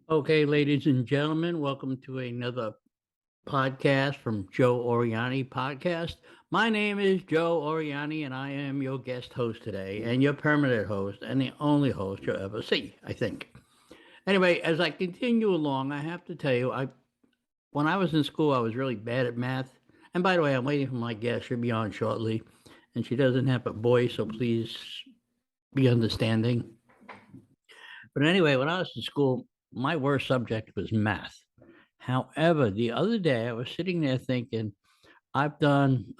Okay, ladies and gentlemen, welcome to another podcast from Joe Oriani Podcast. My name is Joe Oriani, and I am your guest host today, and your permanent host, and the only host you'll ever see, I think. Anyway, as I continue along, I have to tell you, when I was in school, I was really bad at math. And by the way, I'm waiting for my guest. She'll be on shortly, and she doesn't have a voice, so please be understanding. But anyway, when I was in school, my worst subject was math. However, the other day I was sitting there thinking, I've done,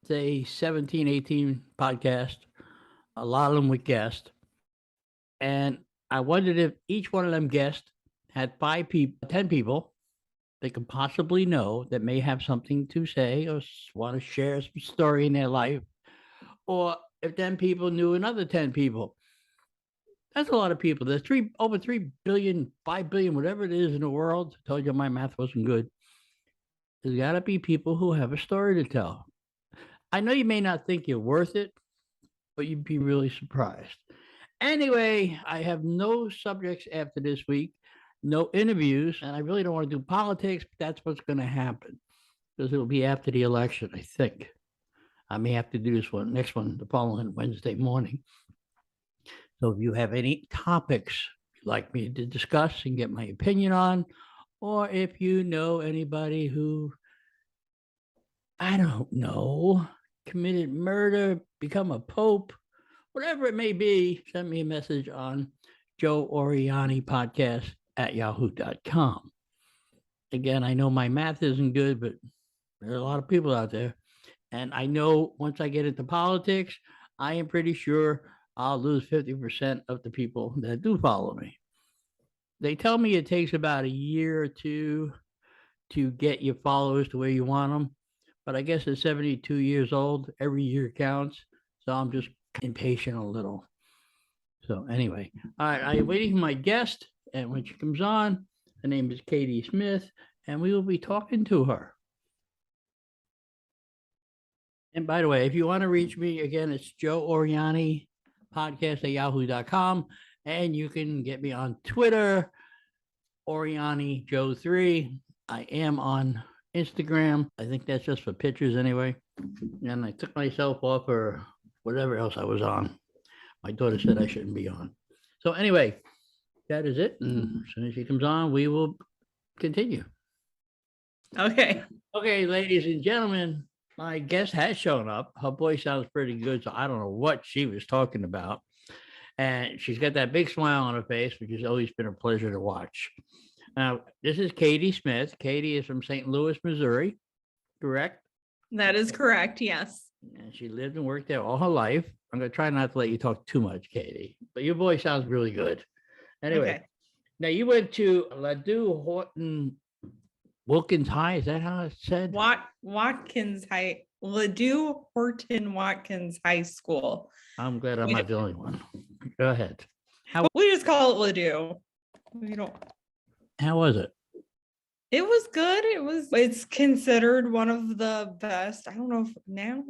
say 17, 18 podcasts, a lot of them with guests. And I wondered if each one of them guests had 5 people, 10 people they could possibly know that may have something to say or want to share some story in their life. Or if 10 people knew another 10 people. That's a lot of people. There's over 3 billion, 5 billion, whatever it is in the world. I told you my math wasn't good. There's got to be people who have a story to tell. I know you may not think you're worth it, but you'd be really surprised. Anyway, I have no subjects after this week, no interviews, and I really don't want to do politics, but that's what's going to happen because it'll be after the election, I think. I may have to do this next one, the following Wednesday morning. So if you have any topics you'd like me to discuss and get my opinion on, or if you know anybody who, I don't know, committed murder, become a pope, whatever it may be, send me a message on Joe Oriani Podcast at yahoo.com. Again, I know my math isn't good, but there are a lot of people out there. And I know once I get into politics, I am pretty sure I'll lose 50% of the people that do follow me. They tell me it takes about a year or two to get your followers to where you want them. But I guess at 72 years old, every year counts. So I'm just impatient a little. So anyway, all right, I'm waiting for my guest. And when she comes on, her name is Katie Smith, and we will be talking to her. And by the way, if you want to reach me, again, it's Joe Oriani Podcast at yahoo.com. And you can get me on Twitter, Oriani Joe3. I am on Instagram. I think that's just for pictures anyway. And I took myself off for whatever else I was on. My daughter said I shouldn't be on. So anyway, that is it. And as soon as she comes on, we will continue. Okay. Okay, ladies and gentlemen, my guest has shown up. Her voice sounds pretty good, so I don't know what she was talking about. And she's got that big smile on her face, which has always been a pleasure to watch. Now, this is Katie Smith. Katie is from St. Louis, Missouri, correct? That is correct. Yes. And she lived and worked there all her life. I'm going to try not to let you talk too much, Katie, but your voice sounds really good. Anyway, Okay. Now you went to Ladue Horton Wilkins High. Is that how it's said? Watkins High, Ladue Horton Watkins High School. I'm glad I'm not the only one. Go ahead. We just call it Ladue. We don't. How was it? It was good. It's considered one of the best. I don't know if now.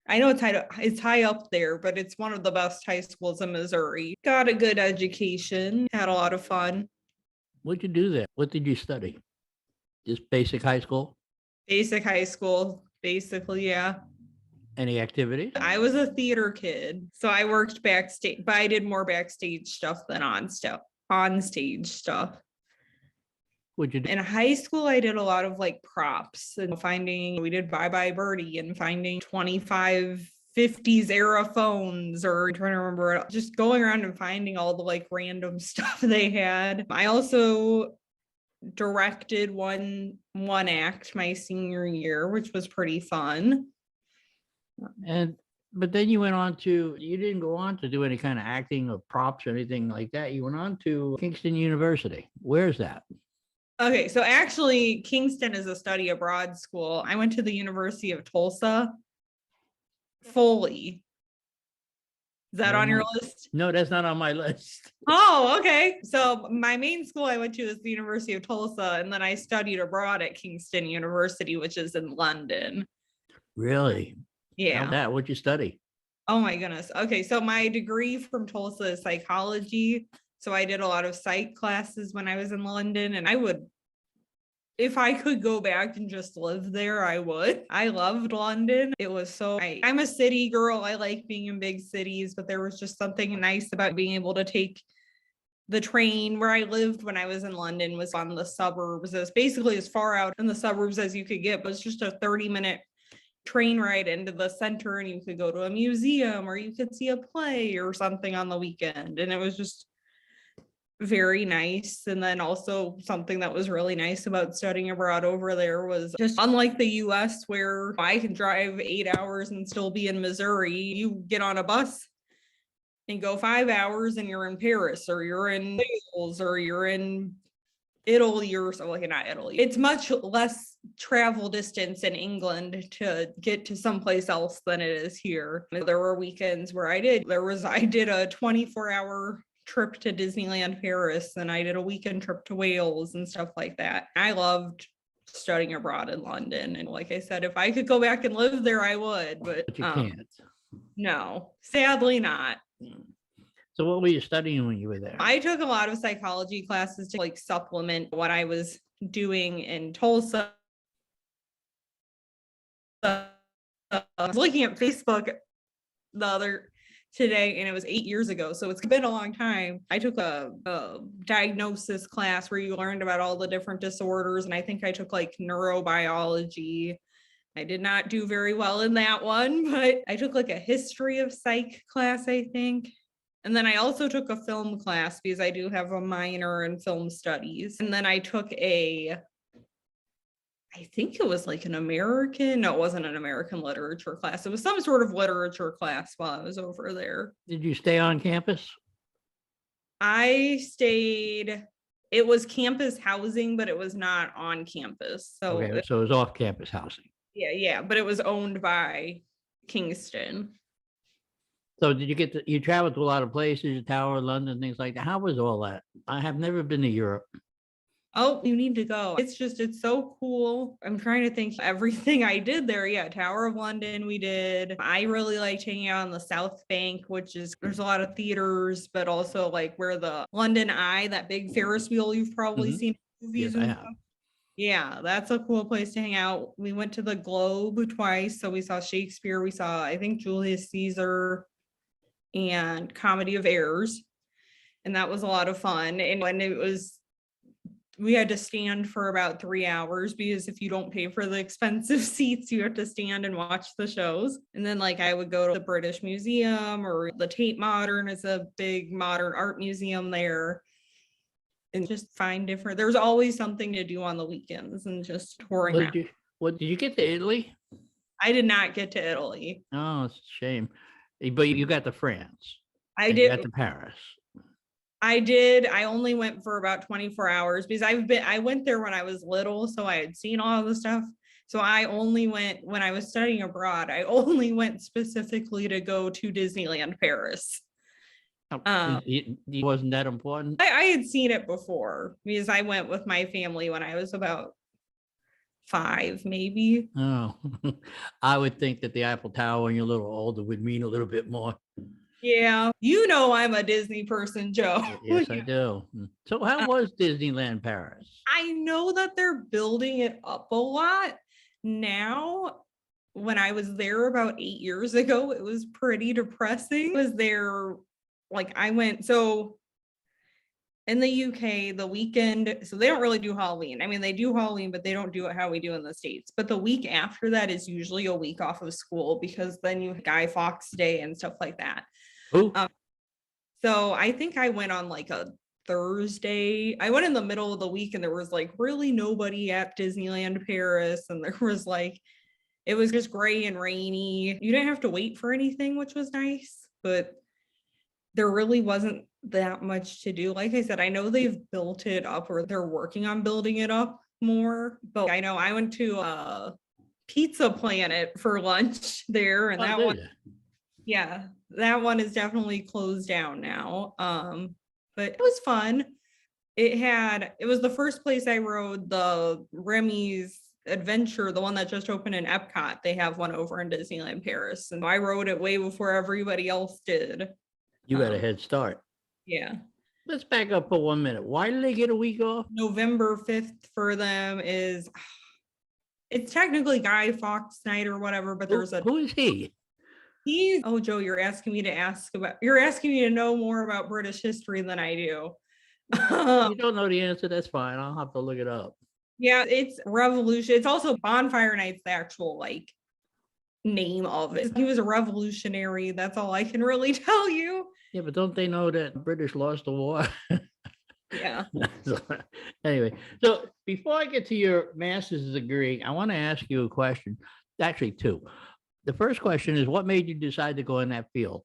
I know it's high up there, but it's one of the best high schools in Missouri. Got a good education, had a lot of fun. What'd you do there? What did you study? Just basic high school? Basic high school, basically, yeah. Any activities? I was a theater kid, so I worked backstage, but I did more backstage stuff than on stage stuff. What'd you do? In high school, I did a lot of like props and we did Bye Bye Birdie and finding 25 50s era phones, or I'm trying to remember, just going around and finding all the like random stuff they had. I also directed one act my senior year, which was pretty fun. But then you didn't go on to do any kind of acting or props or anything like that. You went on to Kingston University. Where's that? Okay, so actually Kingston is a study abroad school. I went to the University of Tulsa. Foley. Is that on your list? No, that's not on my list. Oh, okay. So my main school I went to is the University of Tulsa, and then I studied abroad at Kingston University, which is in London. Really? Yeah. What'd you study? Oh my goodness. Okay, so my degree from Tulsa is psychology, So I did a lot of psych classes when I was in London, and I would, if I could go back and just live there, I would. I loved London. It was I'm a city girl. I like being in big cities, but there was just something nice about being able to take the train. Where I lived when I was in London was on the suburbs. It was basically as far out in the suburbs as you could get, but it's just a 30-minute train ride into the center, and you could go to a museum or you could see a play or something on the weekend. And it was just very nice. And then also something that was really nice about studying abroad over there was just unlike the US, where I can drive 8 hours and still be in Missouri, you get on a bus and go 5 hours and you're in Paris, or you're in Wales, or you're in Italy, or something. Like, not Italy. It's much less travel distance in England to get to someplace else than it is here. There were weekends where I did a 24-hour trip to Disneyland Paris, and I did a weekend trip to Wales and stuff like that. I loved studying abroad in London, and like I said, if I could go back and live there, I would. But you can't. No, sadly not. So what were you studying when you were there? I took a lot of psychology classes to like supplement what I was doing in Tulsa. I was looking at Facebook today, and it was 8 years ago, so it's been a long time. I took a diagnosis class where you learned about all the different disorders, and I think I took like neurobiology. I did not do very well in that one, but I took like a history of psych class, I think. And then I also took a film class because I do have a minor in film studies. And then I took I think it was like no, it wasn't an American literature class. It was some sort of literature class while I was over there. Did you stay on campus? I stayed, it was campus housing, but it was not on campus. So, Okay, so it was off campus housing. Yeah, but it was owned by Kingston. So did you traveled to a lot of places, Tower, London, things like that? How was all that? I have never been to Europe. Oh, you need to go. It's so cool. I'm trying to think everything I did there. Yeah, Tower of London we did. I really liked hanging out on the South Bank, there's a lot of theaters, but also like where the London Eye, that big Ferris wheel you've probably seen in movies. Yes, I have. Yeah, that's a cool place to hang out. We went to the Globe twice. So we saw Shakespeare. We saw, I think, Julius Caesar and Comedy of Errors. And that was a lot of fun. And when we had to stand for about 3 hours, because if you don't pay for the expensive seats, you have to stand and watch the shows. And then like I would go to the British Museum, or the Tate Modern is a big modern art museum there, and just find there's always something to do on the weekends and just touring around. Did you get to Italy? I did not get to Italy. Oh, it's a shame. But you got to France. I did. You got to Paris. I did. I only went for about 24 hours because I went there when I was little, so I had seen all of the stuff. So I only went when I was studying abroad. I only went specifically to go to Disneyland Paris. It wasn't that important? I had seen it before because I went with my family when I was about 5, maybe. Oh, I would think that the Eiffel Tower when you're a little older would mean a little bit more. Yeah, I'm a Disney person, Joe. Yes, I do. So how was Disneyland Paris? I know that they're building it up a lot now. When I was there about 8 years ago, it was pretty depressing. I was there, like so in the UK, the weekend, so they don't really do Halloween. I mean, they do Halloween, but they don't do it how we do in the States. But the week after that is usually a week off of school, because then you have Guy Fawkes Day and stuff like that. So I think I went on like a Thursday. I went in the middle of the week, and there was like really nobody at Disneyland Paris. And there was like, it was just gray and rainy. You didn't have to wait for anything, which was nice, but there really wasn't that much to do. Like I said, I know they've built it up, or they're working on building it up more, but I know I went to Pizza Planet for lunch there, and that one, yeah, that one is definitely closed down now. But it was fun. It was the first place I rode the Remy's Adventure, the one that just opened in Epcot. They have one over in Disneyland Paris, and I rode it way before everybody else did. You got a head start. Yeah. Let's back up for 1 minute. Why did they get a week off? November 5th for them is, it's technically Guy Fawkes night or whatever, but there's Who is he? oh, Joe, you're asking me to know more about British history than I do. You don't know the answer, that's fine. I'll have to look it up. Yeah, it's revolution. It's also Bonfire Night's the actual like name of it. He was a revolutionary. That's all I can really tell you. Yeah, but don't they know that British lost the war? Yeah. So, anyway, so before I get to your master's degree, I want to ask you a question. Actually, two. The first question is, what made you decide to go in that field?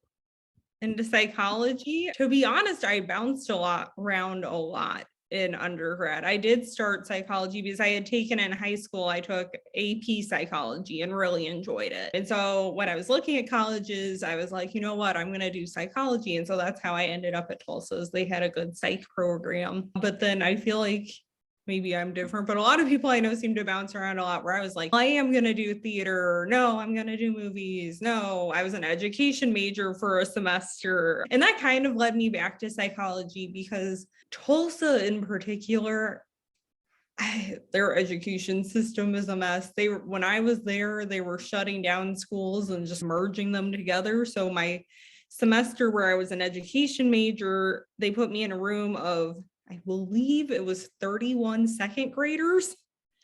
Into psychology. To be honest, I bounced around a lot in undergrad. I did start psychology because I had taken in high school, I took AP psychology and really enjoyed it. And so when I was looking at colleges, I was like, you know what, I'm going to do psychology. And so that's how I ended up at Tulsa's. They had a good psych program. But then I feel like maybe I'm different, but a lot of people I know seem to bounce around a lot where I was like, I am going to do theater. No, I'm going to do movies. No, I was an education major for a semester. And that kind of led me back to psychology because Tulsa in particular, their education system is a mess. When I was there, they were shutting down schools and just merging them together. So my semester where I was an education major, they put me in a room of, I believe it was 31 second graders.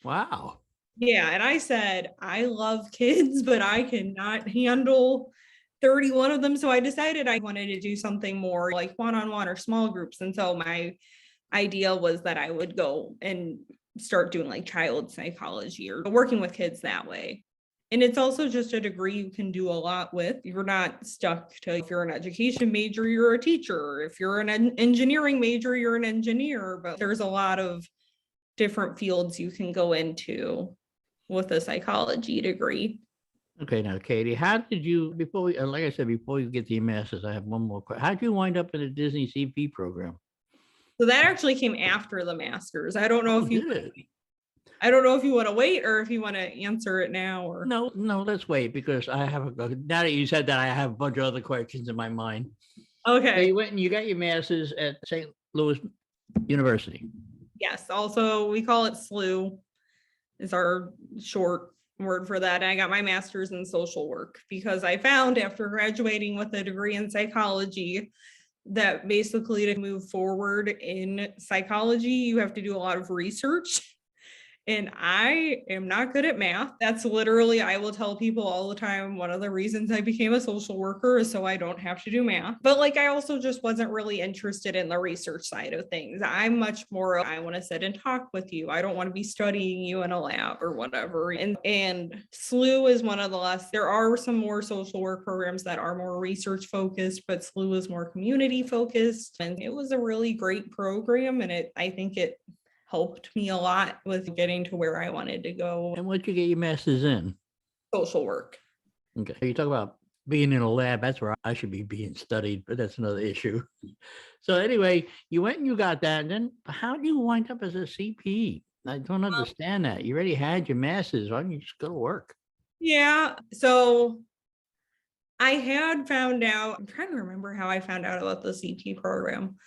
Wow. Yeah. And I said, I love kids, but I cannot handle 31 of them. So I decided I wanted to do something more like one-on-one or small groups. And so my idea was that I would go and start doing like child psychology or working with kids that way. And it's also just a degree you can do a lot with. You're not stuck to, if you're an education major, you're a teacher. If you're an engineering major, you're an engineer. But there's a lot of different fields you can go into with a psychology degree. Okay, now, Katie, how did you, like I said, before you get to your master's, I have one more question. How did you wind up in a Disney CP program? So that actually came after the master's. I don't know if you did. I don't know if you want to wait or if you want to answer it now or No, let's now that you said that, I have a bunch of other questions in my mind. Okay. So you went and you got your master's at St. Louis University. Yes. Also, we call it SLU is our short word for that. And I got my master's in social work because I found after graduating with a degree in psychology that basically to move forward in psychology, you have to do a lot of research. And I am not good at math. That's literally, I will tell people all the time, one of the reasons I became a social worker is so I don't have to do math. But like, I also just wasn't really interested in the research side of things. I'm much more, I want to sit and talk with you. I don't want to be studying you in a lab or whatever. And SLU is one of the less, there are some more social work programs that are more research focused, but SLU is more community focused. And it was a really great program. And I think it helped me a lot with getting to where I wanted to go. And what'd you get your master's in? Social work. Okay. You talk about being in a lab. That's where I should be being studied, but that's another issue. So anyway, you went and you got that. And then how did you wind up as a CP? I don't understand that. You already had your master's. Why don't you just go to work? Yeah. So I had found out, I'm trying to remember how I found out about the CP program.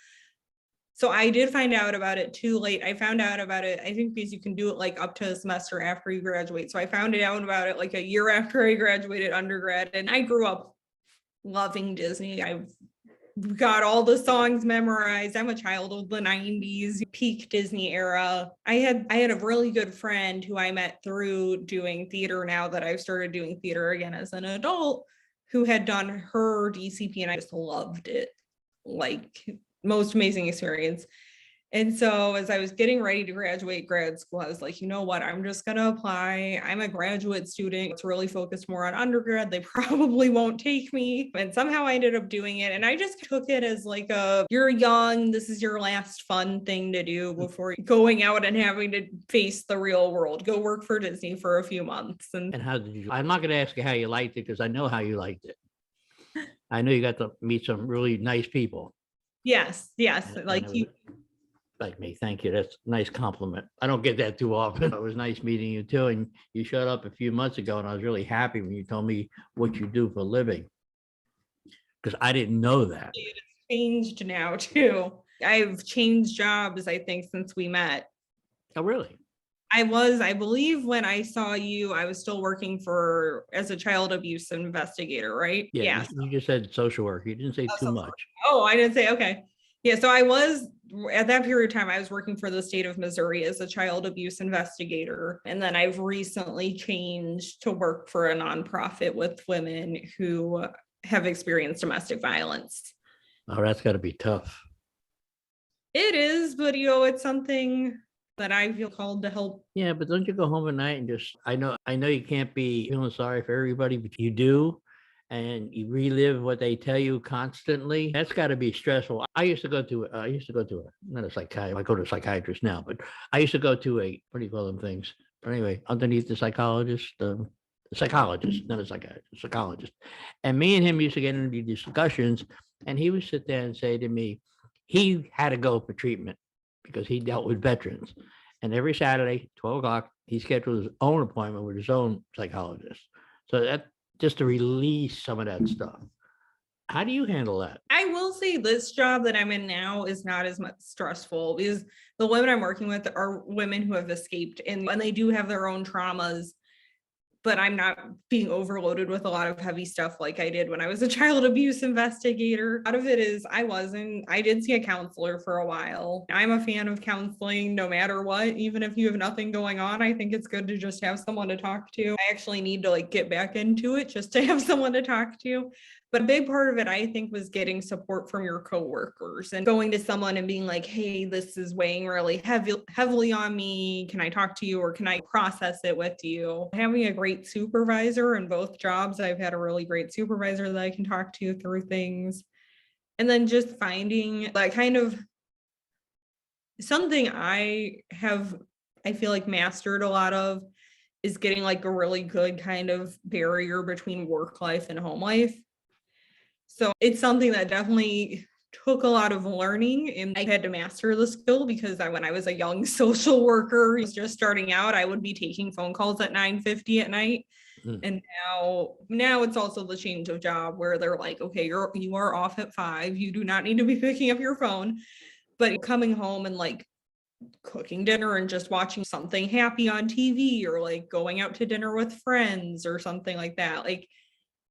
So I did find out about it too late. I found out about it, I think because you can do it like up to a semester after you graduate. So I found out about it like a year after I graduated undergrad. And I grew up loving Disney. I've got all the songs memorized. I'm a child of the 90s, peak Disney era. I had a really good friend who I met through doing theater now that I've started doing theater again as an adult, who had done her DCP and I just loved it. Like, most amazing experience. And so as I was getting ready to graduate grad school, I was like, you know what, I'm just going to apply. I'm a graduate student. It's really focused more on undergrad. They probably won't take me. And somehow I ended up doing it. And I just took it as like you're young. This is your last fun thing to do before going out and having to face the real world. Go work for Disney for a few months. And how did you, I'm not going to ask you how you liked it because I know how you liked it. I know you got to meet some really nice people. Yes. Like you. Like me. Thank you. That's a nice compliment. I don't get that too often. It was nice meeting you too. And you showed up a few months ago and I was really happy when you told me what you do for a living. Because I didn't know that. It's changed now too. I've changed jobs, I think, since we met. Oh, really? I believe when I saw you, I was still working as a child abuse investigator, right? Yeah, Yeah. you just said social work. You didn't say too much. Oh, I didn't say, okay. Yeah, so I was at that period of time, I was working for the state of Missouri as a child abuse investigator. And then I've recently changed to work for a nonprofit with women who have experienced domestic violence. Oh, that's got to be tough. It is, but it's something that I feel called to help. Yeah, but don't you go home at night and just, I know you can't be feeling sorry for everybody, but you do. And you relive what they tell you constantly. That's got to be stressful. I used to go to not a psychiatrist. I go to a psychiatrist now, but I used to go to what do you call them things? But anyway, underneath the psychologist, not a psychiatrist, psychologist. And me and him used to get into these discussions, and he would sit there and say to me, he had to go for treatment because he dealt with veterans. And every Saturday, 12 o'clock, he scheduled his own appointment with his own psychologist. So that just to release some of that stuff. How do you handle that? I will say this job that I'm in now is not as much stressful because the women I'm working with are women who have escaped and they do have their own traumas, but I'm not being overloaded with a lot of heavy stuff like I did when I was a child abuse investigator. A lot of it is I did see a counselor for a while. I'm a fan of counseling no matter what, even if you have nothing going on. I think it's good to just have someone to talk to. I actually need to get back into it just to have someone to talk to. But a big part of it, I think, was getting support from your coworkers and going to someone and being like, hey, this is weighing really heavily on me. Can I talk to you or can I process it with you? Having a great supervisor in both jobs, I've had a really great supervisor that I can talk to through things. And then just finding that kind of something I feel like mastered a lot of is getting a really good kind of barrier between work life and home life. So it's something that definitely took a lot of learning and I had to master the skill because when I was a young social worker who's just starting out, I would be taking phone calls at 9:50 at night. And now it's also the change of job where they're like, okay, you are off at 5. You do not need to be picking up your phone. But coming home and cooking dinner and just watching something happy on TV or going out to dinner with friends or something like that.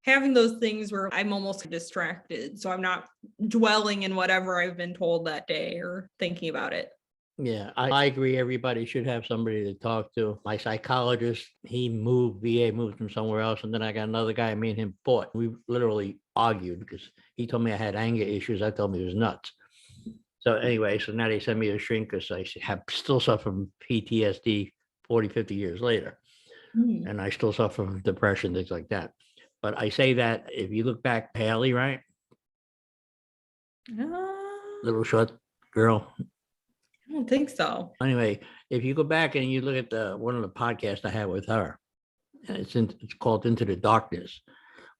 Having those things where I'm almost distracted. So I'm not dwelling in whatever I've been told that day or thinking about it. Yeah, I agree. Everybody should have somebody to talk to. My psychologist, VA moved from somewhere else. And then I got another guy, me and him fought. We literally argued because he told me I had anger issues. I told him he was nuts. So anyway, so now they send me a shrink because I still suffer from PTSD 40, 50 years later. And I still suffer from depression, things like that. But I say that if you look back, Haley, right? Little short girl. I don't think so. Anyway, if you go back and you look at one of the podcasts I had with her, and it's called Into the Darkness.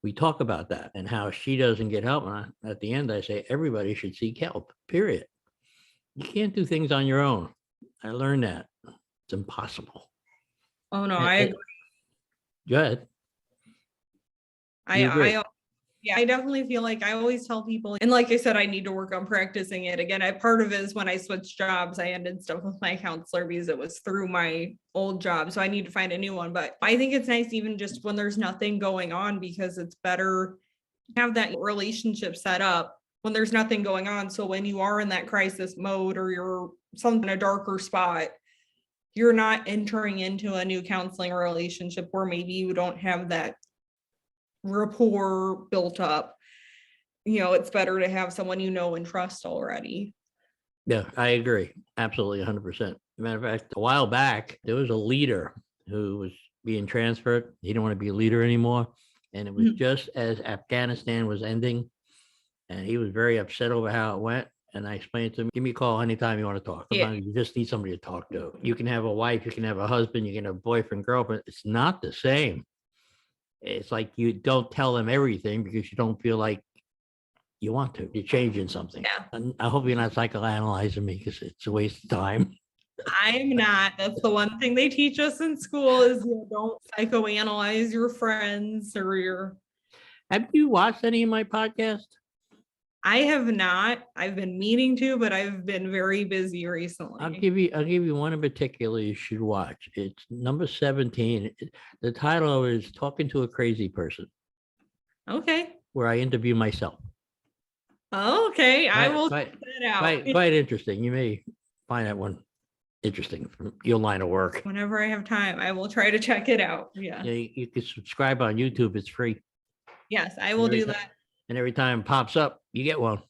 We talk about that and how she doesn't get help. And at the end, I say everybody should seek help. Period. You can't do things on your own. I learned that it's impossible. Oh no, I agree. Go ahead. I definitely feel like I always tell people, and like I said, I need to work on practicing it again. Part of it is when I switched jobs, I ended stuff with my counselor because it was through my old job. So I need to find a new one. But I think it's nice even just when there's nothing going on because it's better to have that relationship set up when there's nothing going on. So when you are in that crisis mode or you're in a darker spot, you're not entering into a new counseling relationship where maybe you don't have that rapport built up. It's better to have someone and trust already. Yeah, I agree. Absolutely 100%. Matter of fact, a while back, there was a leader who was being transferred. He didn't want to be a leader anymore. And it was just as Afghanistan was ending. And he was very upset over how it went. And I explained to him, give me a call anytime you want to talk. Sometimes you just need somebody to talk to. You can have a wife, you can have a husband, you can have a boyfriend, girlfriend. It's not the same. It's like you don't tell them everything because you don't feel like you want to. You're changing something. Yeah. And I hope you're not psychoanalyzing me because it's a waste of time. I'm not. That's the one thing they teach us in school is don't psychoanalyze your friends or your. Have you watched any of my podcasts? I have not. I've been meaning to, but I've been very busy I'll recently. give you one in particular you should watch. It's number 17. The title is Talking to a Crazy Person, Okay. where I interview myself. Okay. I Quite, will quite, check that out. quite interesting. You may find that one interesting from your line of work. Whenever I have time, I will try to check it out. Yeah. Yeah, you can subscribe on YouTube. It's free. Yes, I will do that. And every time it pops up, you get one.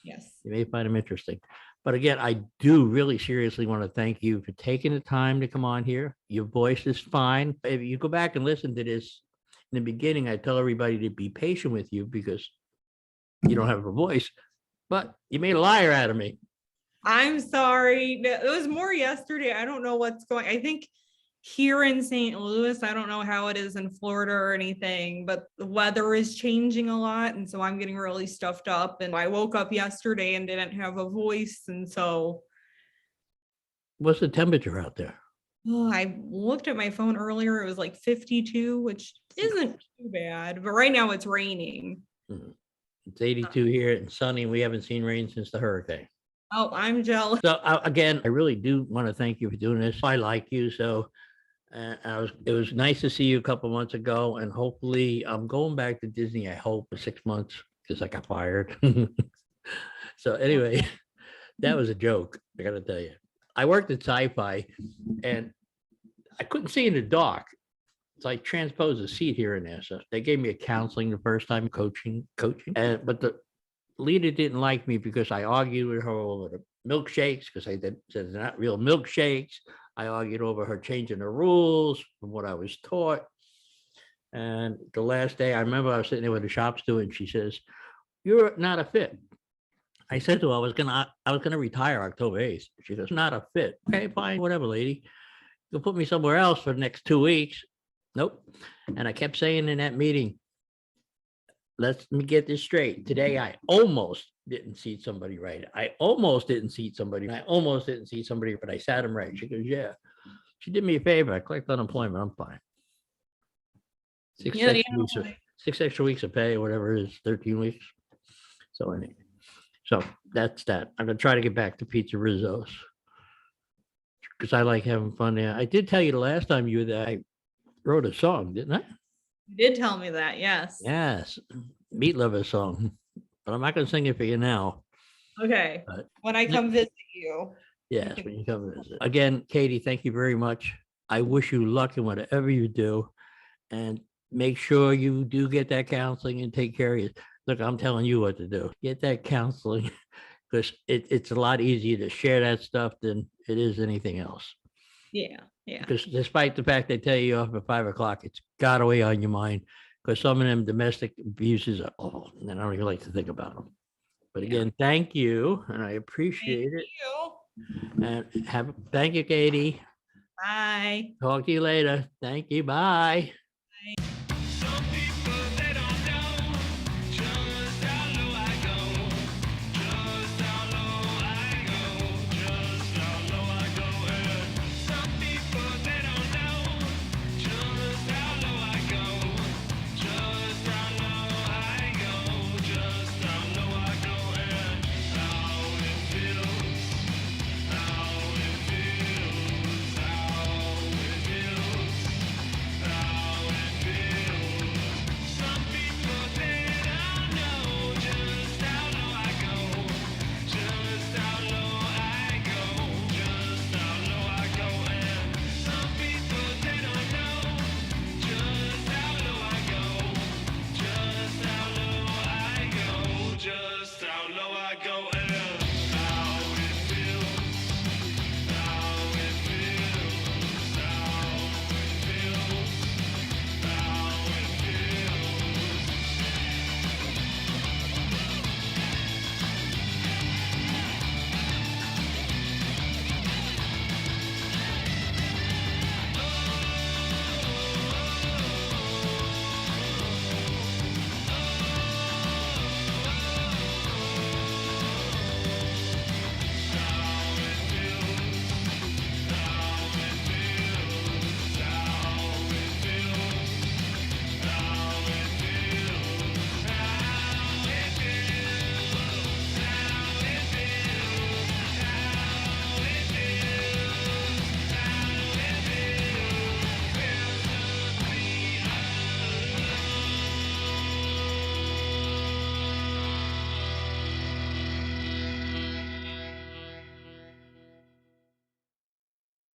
Yes. You may find them interesting. But again, I do really seriously want to thank you for taking the time to come on here. Your voice is fine. If you go back and listen to this in the beginning, I tell everybody to be patient with you because you don't have a voice, but you made a liar out of me. I'm sorry. It was more yesterday. I don't know what's going. I think here in St. Louis, I don't know how it is in Florida or anything, but the weather is changing a lot. And so I'm getting really stuffed up. And I woke up yesterday and didn't have a voice. And so What's the temperature out there? I looked at my phone earlier. It was like 52, which isn't too bad. But right now it's raining. It's 82 here and sunny. We haven't seen rain since the hurricane. Oh, I'm jealous. So again, I really do want to thank you for doing this. I like you. So it was nice to see you a couple months ago, and hopefully I'm going back to Disney. I hope for 6 months because I got fired. So anyway, that was a joke. I got to tell you, I worked at Sci-Fi, and I couldn't see in the dark. So I transposed a seat here and there. So they gave me a counseling the first time, coaching, but the leader didn't like me because I argued with her over the milkshakes because I said they're not real milkshakes. I argued over her changing the rules from what I was taught. And the last day, I remember I was sitting there with the shop steward, and she says, "You're not a fit." I said to her, I was gonna retire October 8th. She goes, "Not a fit." Okay, fine, whatever, lady. You'll put me somewhere else for the next 2 weeks. Nope. And I kept saying in that meeting, let me get this straight. Today, I almost didn't seat somebody right. I almost didn't seat somebody. I almost didn't seat somebody, but I sat him right. She goes, "Yeah." She did me a favor. I collected unemployment. I'm fine. Six extra weeks of pay or whatever it is, 13 weeks. So anyway, so that's that. I'm gonna try to get back to Pizza Rizzo's because I like having fun there. I did tell you the last time you were there, I wrote a song, didn't I? You did tell me that. Yes. Yes, Meat Lover song, but I'm not gonna sing it for you now. Okay. But when I come visit you. Yes, when you come visit. Again, Katie, thank you very much. I wish you luck in whatever you do, and make sure you do get that counseling and take care of you. Look, I'm telling you what to do. Get that counseling because it's a lot easier to share that stuff than it is anything else. Yeah. Yeah. Because despite the fact they tell you off at 5 o'clock, it's got to weigh on your mind because some of them domestic abuses are, and I don't even like to think about them. But again, thank you, and I appreciate it. And thank you, Katie. Bye. Talk to you later. Thank you. Bye.